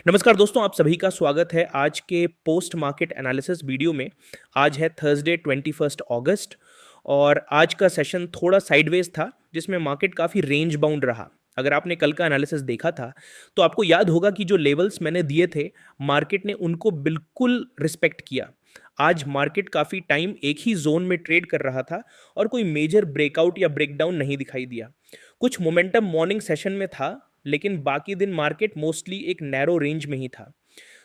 नमस्कार दोस्तों, आप सभी का स्वागत है आज के पोस्ट मार्केट एनालिसिस वीडियो में। आज है थर्सडे 21 अगस्त और आज का सेशन थोड़ा साइडवेज था जिसमें मार्केट काफ़ी रेंज बाउंड रहा। अगर आपने कल का एनालिसिस देखा था तो आपको याद होगा कि जो लेवल्स मैंने दिए थे मार्केट ने उनको बिल्कुल रिस्पेक्ट किया। आज मार्केट काफ़ी टाइम एक ही जोन में ट्रेड कर रहा था और कोई मेजर ब्रेकआउट या ब्रेकडाउन नहीं दिखाई दिया। कुछ मोमेंटम मॉर्निंग सेशन में था लेकिन बाकी दिन मार्केट मोस्टली एक नैरो रेंज में ही था।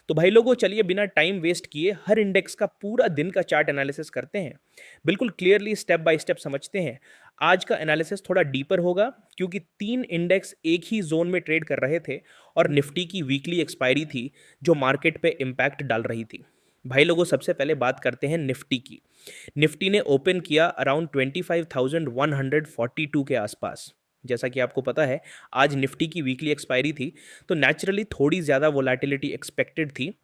तो भाई लोगों, चलिए बिना टाइम वेस्ट किए हर इंडेक्स का पूरा दिन का चार्ट एनालिसिस करते हैं। बिल्कुल क्लियरली स्टेप बाय स्टेप समझते हैं। आज का एनालिसिस थोड़ा डीपर होगा क्योंकि तीन इंडेक्स एक ही जोन में ट्रेड कर रहे थे और निफ्टी की वीकली एक्सपायरी थी जो मार्केट पे इम्पैक्ट डाल रही थी। भाई लोगों, सबसे पहले बात करते हैं निफ्टी की। निफ्टी ने ओपन किया अराउंड 25,142 के आसपास। जैसा कि आपको पता है आज निफ्टी की वीकली एक्सपायरी थी तो नेचुरली थोड़ी ज़्यादा वोलेटिलिटी एक्सपेक्टेड थी।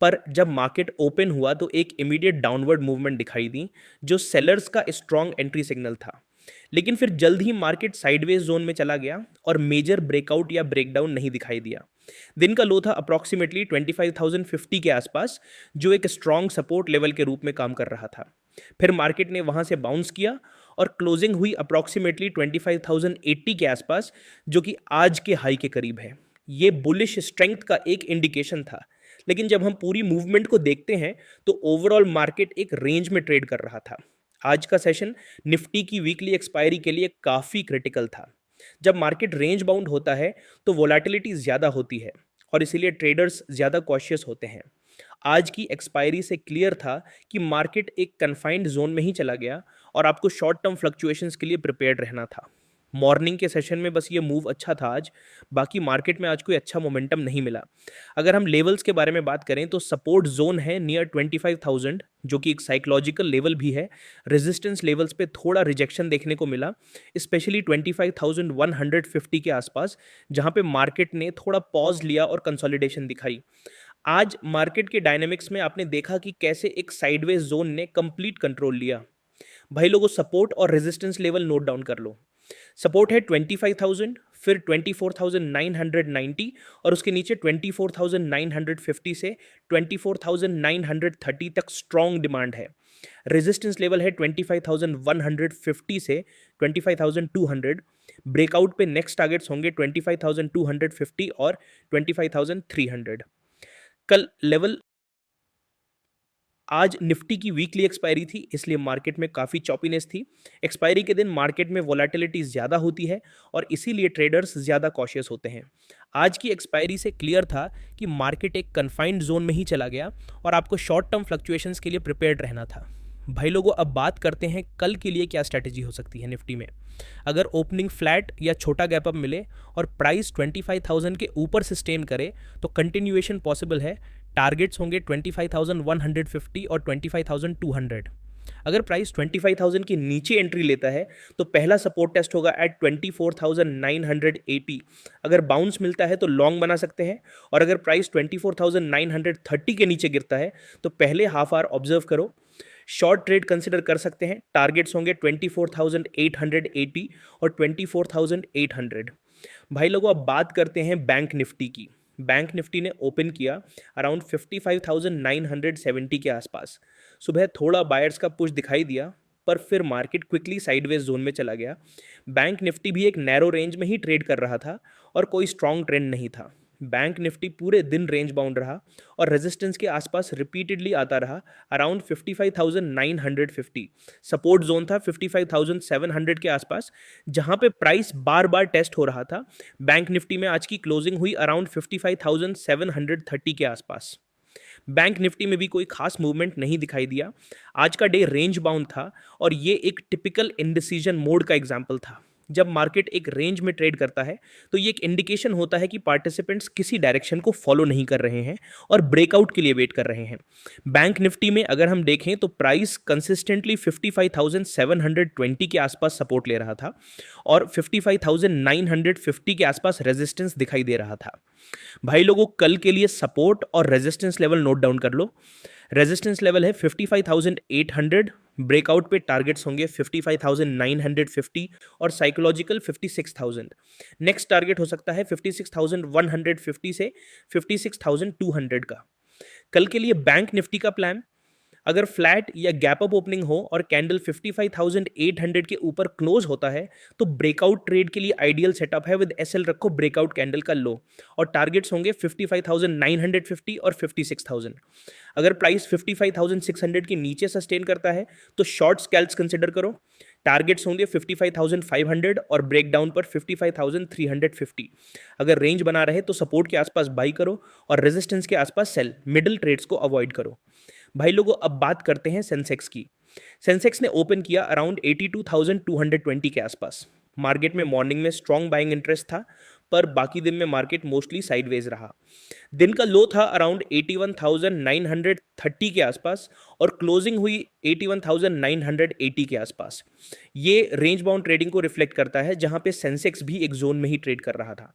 पर जब मार्केट ओपन हुआ तो एक इमीडिएट डाउनवर्ड मूवमेंट दिखाई दी जो सेलर्स का स्ट्रॉन्ग एंट्री सिग्नल था। लेकिन फिर जल्द ही मार्केट साइडवेज जोन में चला गया और मेजर ब्रेकआउट या ब्रेकडाउन नहीं दिखाई दिया। दिन का लो था अप्रॉक्सीमेटली 25,050 के आसपास जो एक स्ट्रॉन्ग सपोर्ट लेवल के रूप में काम कर रहा था। फिर मार्केट ने वहां से बाउंस किया और क्लोजिंग हुई अप्रॉक्सीमेटली 25,080 के आसपास जो कि आज के हाई के करीब है। ये बुलिश स्ट्रेंथ का एक इंडिकेशन था। लेकिन जब हम पूरी मूवमेंट को देखते हैं तो ओवरऑल मार्केट एक रेंज में ट्रेड कर रहा था। आज का सेशन निफ्टी की वीकली एक्सपायरी के लिए काफ़ी क्रिटिकल था। जब मार्केट रेंज बाउंड होता है तो वोलेटिलिटी ज़्यादा होती है और इसीलिए ट्रेडर्स ज़्यादा कॉशियस होते हैं। आज की एक्सपायरी से क्लियर था कि मार्केट एक कन्फाइंड जोन में ही चला गया और आपको शॉर्ट टर्म फ्लक्चुएशंस के लिए प्रिपेयर्ड रहना था। मॉर्निंग के सेशन में बस ये मूव अच्छा था आज। बाकी मार्केट में आज कोई अच्छा मोमेंटम नहीं मिला। अगर हम लेवल्स के बारे में बात करें तो सपोर्ट जोन है नियर 25,000 जो कि एक साइकोलॉजिकल लेवल भी है। रेजिस्टेंस लेवल्स पे थोड़ा रिजेक्शन देखने को मिला, स्पेशली 25,150 के आसपास जहां पे मार्केट ने थोड़ा पॉज लिया और कंसोलिडेशन दिखाई। आज मार्केट के डायनेमिक्स में आपने देखा कि कैसे एक साइडवेज जोन ने कंप्लीट कंट्रोल लिया। भाई लोगों, सपोर्ट और रेजिस्टेंस लेवल नोट डाउन कर लो। सपोर्ट है 25,000, फिर 24,990 और उसके नीचे 24,950 से 24,930 तक स्ट्रॉन्ग डिमांड है। रेजिस्टेंस लेवल है 25,150 से 25,200। ब्रेकआउट पे नेक्स्ट टारगेट्स होंगे 25,250 और 25,300। कल लेवल आज निफ्टी की वीकली एक्सपायरी थी इसलिए मार्केट में काफ़ी चॉपीनेस थी। एक्सपायरी के दिन मार्केट में वोलेटिलिटी ज़्यादा होती है और इसीलिए ट्रेडर्स ज़्यादा कॉशियस होते हैं। आज की एक्सपायरी से क्लियर था कि मार्केट एक कन्फाइंड जोन में ही चला गया और आपको शॉर्ट टर्म फ्लक्चुएशंस के लिए प्रिपेयर्ड रहना था। भाई लोगों, अब बात करते हैं कल के लिए क्या स्ट्रैटेजी हो सकती है निफ्टी में। अगर ओपनिंग फ्लैट या छोटा गैप अप मिले और प्राइस 25,000 के ऊपर सस्टेन करे तो कंटिन्यूएशन पॉसिबल है। टारगेट्स होंगे 25,150 और 25,200। अगर प्राइस 25,000 के नीचे एंट्री लेता है तो पहला सपोर्ट टेस्ट होगा एट 24,980। अगर बाउंस मिलता है तो लॉन्ग बना सकते हैं और अगर प्राइस 24,930 के नीचे गिरता है तो पहले हाफ आवर ऑब्जर्व करो। शॉर्ट ट्रेड कंसिडर कर सकते हैं। टारगेट्स होंगे 24,880 और 24,800। भाई लोगों, अब बात करते हैं बैंक निफ्टी की। बैंक निफ्टी ने ओपन किया अराउंड 55,970 के आसपास। सुबह थोड़ा बायर्स का पुश दिखाई दिया पर फिर मार्केट क्विकली साइडवेज जोन में चला गया। बैंक निफ्टी भी एक नैरो रेंज में ही ट्रेड कर रहा था और कोई स्ट्रॉन्ग ट्रेंड नहीं था। बैंक निफ्टी पूरे दिन रेंज बाउंड रहा और रेजिस्टेंस के आसपास रिपीटेडली आता रहा अराउंड 55,950। सपोर्ट जोन था 55,700 के आसपास जहां पे प्राइस बार बार टेस्ट हो रहा था। बैंक निफ्टी में आज की क्लोजिंग हुई अराउंड 55,730 के आसपास। बैंक निफ्टी में भी कोई खास मूवमेंट नहीं दिखाई दिया। आज का डे रेंज बाउंड था और ये एक टिपिकल इंडिसीजन मोड का एग्जाम्पल था। जब मार्केट एक रेंज में ट्रेड करता है तो ये एक इंडिकेशन होता है कि पार्टिसिपेंट्स किसी डायरेक्शन को फॉलो नहीं कर रहे हैं और ब्रेकआउट के लिए वेट कर रहे हैं। बैंक निफ्टी में अगर हम देखें तो प्राइस कंसिस्टेंटली 55,720 के आसपास सपोर्ट ले रहा था और 55,950 के आसपास रेजिस्टेंस दिखाई दे रहा था। भाई लोगों, कल के लिए सपोर्ट और रेजिस्टेंस लेवल नोट डाउन कर लो। रेजिस्टेंस लेवल है 55,800 ब्रेकआउट पे टारगेट्स होंगे 55,950 और साइकोलॉजिकल 56,000। नेक्स्ट टारगेट हो सकता है 56,150 से 56,200 का। कल के लिए बैंक निफ्टी का प्लान, अगर फ्लैट या गैप अप ओपनिंग हो और कैंडल 55,800 के ऊपर क्लोज होता है तो ब्रेकआउट ट्रेड के लिए आइडियल सेटअप है। विद एसएल रखो ब्रेकआउट कैंडल का लो और टारगेट्स होंगे 55,950 और 56,000। अगर प्राइस 55,600 के नीचे सस्टेन करता है तो शॉर्ट स्कैल्प्स कंसिडर करो। टारगेट्स होंगे 55,500 और ब्रेकडाउन पर 55,350। अगर रेंज बना रहे तो सपोर्ट के आसपास बाई करो और रेजिस्टेंस के आसपास सेल, मिडिल ट्रेड्स को अवॉइड करो। भाई लोगों, अब बात करते हैं सेंसेक्स की। सेंसेक्स ने ओपन किया अराउंड 82,220 के आसपास। मार्केट में मॉर्निंग में स्ट्रॉन्ग बाइंग इंटरेस्ट था, पर बाकी दिन में मार्केट मोस्टली साइडवेज रहा। दिन का लो था अराउंड 81,930 के आसपास और क्लोजिंग हुई 81,980 के आसपास। ये रेंज बाउंड ट्रेडिंग को रिफ्लेक्ट करता है, जहां पे सेंसेक्स भी एक जोन में ही ट्रेड कर रहा था।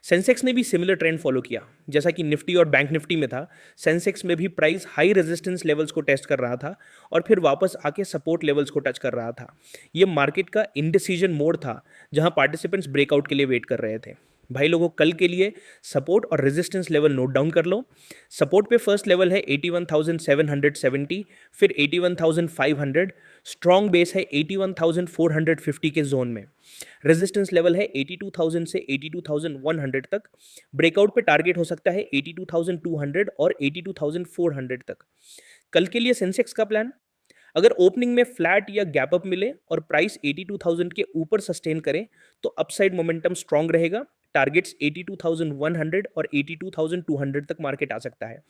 सेंसेक्स ने भी सिमिलर ट्रेंड फॉलो किया जैसा कि निफ्टी और बैंक निफ्टी में था। सेंसेक्स में भी प्राइस हाई रेजिस्टेंस लेवल्स को टेस्ट कर रहा था और फिर वापस आके सपोर्ट लेवल्स को टच कर रहा था। ये मार्केट का इनडिसीजन मोड था जहां पार्टिसिपेंट्स ब्रेकआउट के लिए वेट कर रहे थे। भाई लोगों, कल के लिए सपोर्ट और रेजिस्टेंस लेवल नोट डाउन कर लो। सपोर्ट पे फर्स्ट लेवल है 81,770, फिर 81,500। स्ट्रॉन्ग बेस है 81,450 के जोन में। रेजिस्टेंस लेवल है 82,000 से 82,100 तक। ब्रेकआउट पे टारगेट हो सकता है 82,200 और 82,400 तक। कल के लिए सेंसेक्स का प्लान, अगर ओपनिंग में फ्लैट या गैप अप मिले और प्राइस 82,000 के ऊपर सस्टेन करे तो अपसाइड मोमेंटम स्ट्रांग रहेगा। टारगेट्स 82,100 और 82,200 तक मार्केट आ सकता है।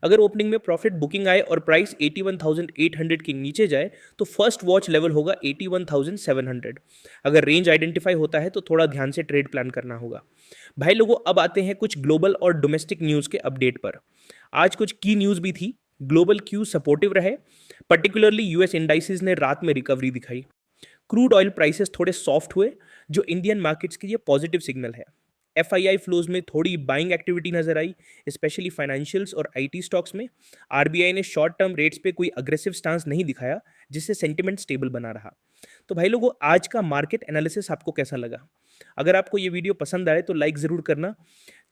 अगर ओपनिंग में प्रॉफिट बुकिंग आए और प्राइस 81,800 के नीचे जाए तो फर्स्ट वॉच लेवल होगा 81,700। अगर रेंज आइडेंटिफाई होता है तो थोड़ा ध्यान से ट्रेड प्लान करना होगा। भाई लोगों, अब आते हैं कुछ ग्लोबल और डोमेस्टिक न्यूज़ के अपडेट पर। आज कुछ की न्यूज़ भी थी। ग्लोबल क्यू सपोर्टिव रहे, पर्टिकुलरली यूएस इंडाइसेस ने रात में रिकवरी दिखाई। क्रूड ऑयल प्राइसेस थोड़े सॉफ्ट हुए, जो इंडियन मार्केट्स के लिए पॉजिटिव सिग्नल है। एफआईआई फ्लोज में थोड़ी बाइंग एक्टिविटी नजर आई, स्पेशली फाइनेंशियल्स और आईटी स्टॉक्स में। आरबीआई ने शॉर्ट टर्म रेट्स पे कोई अग्रेसिव स्टांस नहीं दिखाया, जिससे सेंटिमेंट स्टेबल बना रहा। तो भाई लोगों, आज का मार्केट एनालिसिस आपको कैसा लगा? अगर आपको ये वीडियो पसंद आए तो लाइक ज़रूर करना,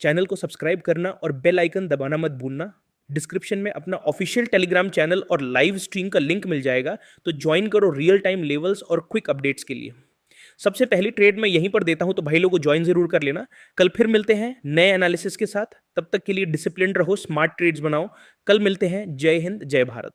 चैनल को सब्सक्राइब करना और बेल आइकन दबाना मत भूलना। डिस्क्रिप्शन में अपना ऑफिशियल टेलीग्राम चैनल और लाइव स्ट्रीम का लिंक मिल जाएगा, तो ज्वाइन करो रियल टाइम लेवल्स और क्विक अपडेट्स के लिए। सबसे पहली ट्रेड मैं यहीं पर देता हूं, तो भाई लोगों ज्वाइन जरूर कर लेना। कल फिर मिलते हैं नए एनालिसिस के साथ। तब तक के लिए डिसिप्लिन रहो, स्मार्ट ट्रेड्स बनाओ। कल मिलते हैं। जय हिंद, जय भारत।